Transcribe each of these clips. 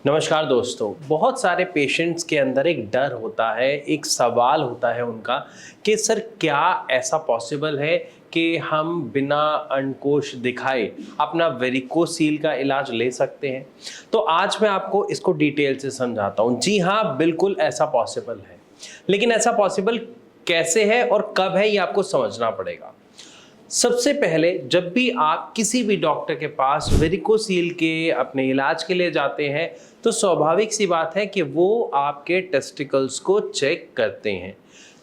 नमस्कार दोस्तों। बहुत सारे पेशेंट्स के अंदर एक डर होता है, एक सवाल होता है उनका कि सर क्या ऐसा पॉसिबल है कि हम बिना अंडकोश दिखाए अपना वेरिकोसील का इलाज ले सकते हैं। तो आज मैं आपको इसको डिटेल से समझाता हूँ। जी हाँ, बिल्कुल ऐसा पॉसिबल है, लेकिन ऐसा पॉसिबल कैसे है और कब है ये आपको समझना पड़ेगा। सबसे पहले जब भी आप किसी भी डॉक्टर के पास वेरिकोसील के अपने इलाज के लिए जाते हैं तो स्वाभाविक सी बात है कि वो आपके टेस्टिकल्स को चेक करते हैं,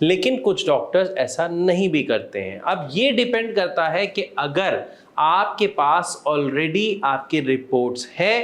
लेकिन कुछ डॉक्टर्स ऐसा नहीं भी करते हैं। अब ये डिपेंड करता है कि अगर आपके पास ऑलरेडी आपकी रिपोर्ट्स है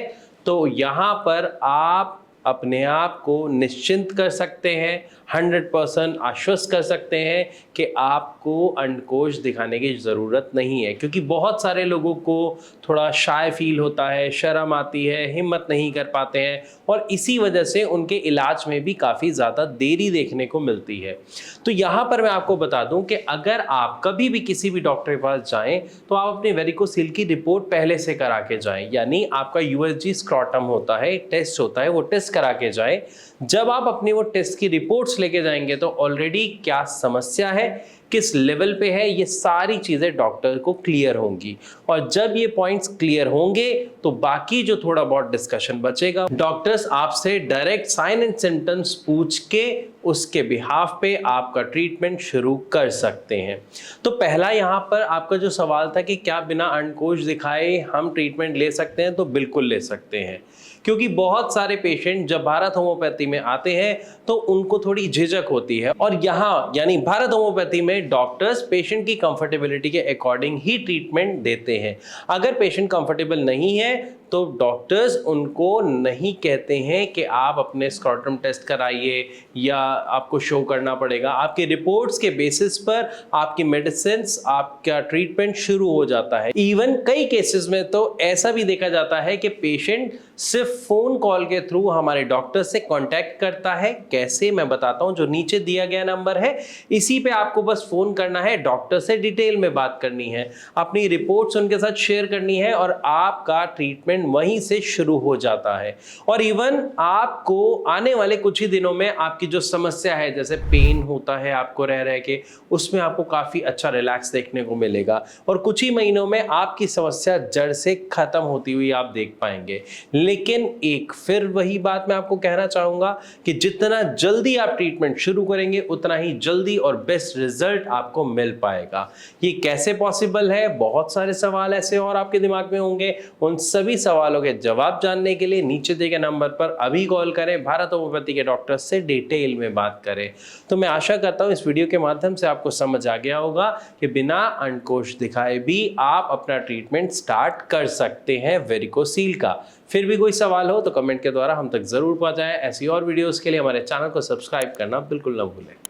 तो यहाँ पर आप अपने आप को निश्चिंत कर सकते हैं, 100% आश्वस्त कर सकते हैं कि आपको अंडकोश दिखाने की ज़रूरत नहीं है। क्योंकि बहुत सारे लोगों को थोड़ा शाय फील होता है, शर्म आती है, हिम्मत नहीं कर पाते हैं और इसी वजह से उनके इलाज में भी काफ़ी ज़्यादा देरी देखने को मिलती है। तो यहाँ पर मैं आपको बता दूं कि अगर आप कभी भी किसी भी डॉक्टर के पास जाएं तो आप अपनी वेरिकोसील की रिपोर्ट पहले से करा के जाएं, यानी आपका यूएसजी स्क्रॉटम होता है, टेस्ट होता है, वो टेस्ट करा के जाएं। जब आप अपनी वो टेस्ट की रिपोर्ट्स लेके जाएंगे तो ऑलरेडी क्या समस्या है, किस लेवल पे है, ये सारी चीज़ें डॉक्टर को क्लियर होंगी। और जब ये पॉइंट्स क्लियर होंगे तो बाकी जो थोड़ा बहुत डिस्कशन बचेगा, डॉक्टर्स आपसे डायरेक्ट साइन एंड सिम्टम्स पूछ के उसके बिहाफ पे आपका ट्रीटमेंट शुरू कर सकते हैं। तो पहला यहाँ पर आपका जो सवाल था कि क्या बिना अंडकोश दिखाए हम ट्रीटमेंट ले सकते हैं, तो बिल्कुल ले सकते हैं। क्योंकि बहुत सारे पेशेंट जब भारत होम्योपैथी में आते हैं तो उनको थोड़ी झिझक होती है, और यहाँ यानी भारत होम्योपैथी में डॉक्टर्स पेशेंट की कंफर्टेबिलिटी के अकॉर्डिंग ही ट्रीटमेंट देते हैं। अगर पेशेंट कंफर्टेबल नहीं है तो डॉक्टर्स उनको नहीं कहते हैं कि आप अपने स्क्रॉटम टेस्ट कराइए या आपको शो करना पड़ेगा। आपके रिपोर्ट्स के बेसिस पर आपकी मेडिसिन्स, आपका ट्रीटमेंट शुरू हो जाता है। इवन कई केसेस में तो ऐसा भी देखा जाता है कि पेशेंट सिर्फ फोन कॉल के थ्रू हमारे डॉक्टर से कांटेक्ट करता है। कैसे, मैं बताता हूं। जो नीचे दिया गया नंबर है इसी पे आपको बस फोन करना है, डॉक्टर से डिटेल में बात करनी है, अपनी रिपोर्ट्स उनके साथ शेयर करनी है और आपका ट्रीटमेंट वहीं से शुरू हो जाता है। और इवन आपको आने वाले कुछ ही दिनों में आपकी जो समस्या है, जैसे पेन होता है आपको रह रह के, उसमें आपको काफी अच्छा रिलैक्स देखने को मिलेगा और कुछ ही महीनों में आपकी समस्या जड़ से खत्म होती हुई आप देख पाएंगे। लेकिन एक फिर वही बात मैं आपको कहना चाहूंगा कि जितना जल्दी आप ट्रीटमेंट शुरू करेंगे उतना ही जल्दी और बेस्ट रिजल्ट आपको मिल पाएगा। ये कैसे पॉसिबल है? बहुत सारे सवाल ऐसे और आपके दिमाग में होंगे। उन सभी सवालों के जवाब जानने के लिए नीचे दिए गए नंबर पर अभी कॉल करें, भारत होम्योपैथी के डॉक्टर से डिटेल में बात करें। तो मैं आशा करता हूं इस वीडियो के माध्यम से आपको समझ आ गया होगा कि बिना अंडकोश दिखाए भी आप अपना ट्रीटमेंट स्टार्ट कर सकते हैं वेरिकोसील का। फिर भी कोई सवाल हो तो कमेंट के द्वारा हम तक जरूर पहुंचाएं। ऐसी और वीडियोस के लिए हमारे चैनल को सब्सक्राइब करना बिल्कुल ना भूलें।